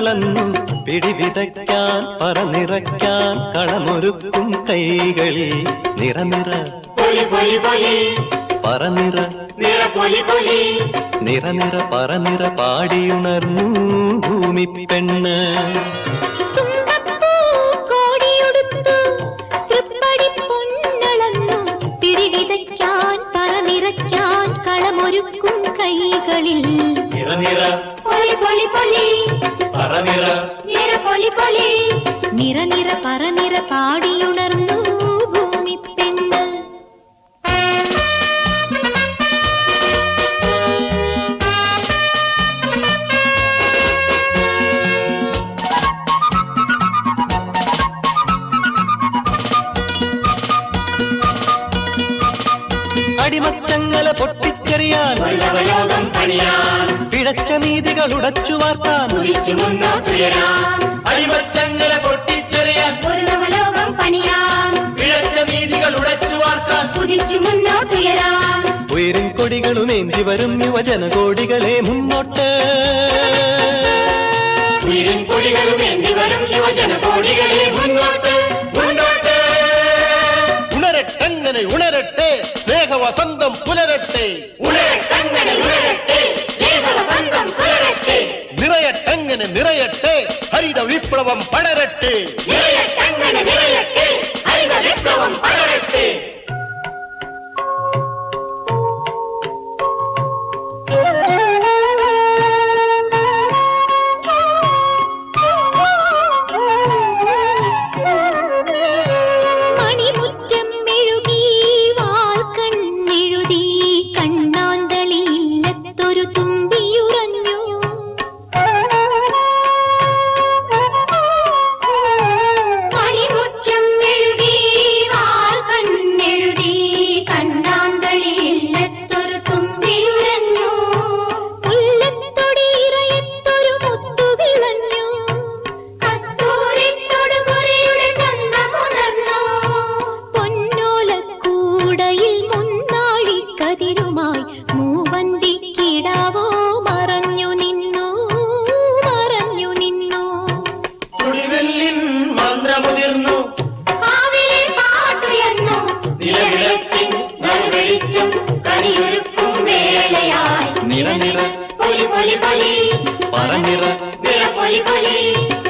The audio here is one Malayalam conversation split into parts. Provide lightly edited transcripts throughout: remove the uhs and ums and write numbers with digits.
പൊന്നളന്നു പിടിവിതയ്ക്കാൻ പറനിറയ്ക്കാൻ കളമൊരുക്കും കൈകളിൽ നിറനിറ പറനിറ നിറനിറ പറനിറ പാടിയുണർന്നു ഭൂമി പെണ്ണ്. പിടിവിതയ്ക്കാൻ പറനിറയ്ക്കാൻ കളമൊരുക്കും കൈകളിൽ നിറനിറ പറനിറ പാടിയുണർന്നു ഭൂമി പെണ്ണ്. അടിമച്ചങ്ങല പൊട്ടിച്ചെറിയാൻ പിഴച്ച നീതികൾ ഉടച്ചു വാർത്താൻ അടിമച്ചങ്ങല പൊട്ടിച്ചെറിയാൻ പിഴച്ച നീതികൾ ഉടച്ചു വാർത്താൻ ഉയരും കൊടികളുമേന്തി വരും യുവജന കോടികളെ മുന്നോട്ട് ഉണരട്ടെങ്ങനെ ഉണരട്ടെ സ്നേഹവസന്തം പുലരട്ടെ നിറയട്ടെങ്ങനെ നിറയട്ടെ ഹരിത വിപ്ലവം പടരട്ടെ.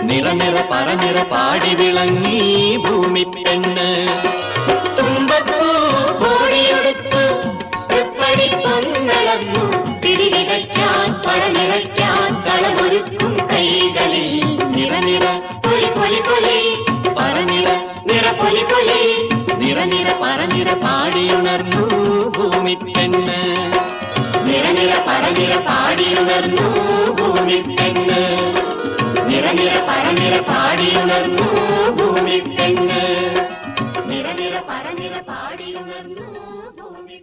നിറനിറ പറനിറ പാടി വിളങ്ങി ഭൂമി പെണ്ണ്. തുമ്പപ്പൂ കോടിയെടുത്തു പൊന്നളന്നു പിടിവിതയ്ക്കാൻ പറനിറയ്ക്കാൻ കളമൊരുക്കും കൈകളിൽ നിറനിറ പറനിറ നിറനിറ പറനിറ പാടിയുണർന്നു ഭൂമി പെണ്ണ്. നിറനിറ പറനിറ പാടിയുണർന്നു ഭൂമി പെണ്ണ്. നിറനിറ പറനിറ പാടിയുണർന്നു ഭൂമി പെണ്ണ്. നിറനിറ പറനിറ പാടിയുണർന്നു ഭൂമി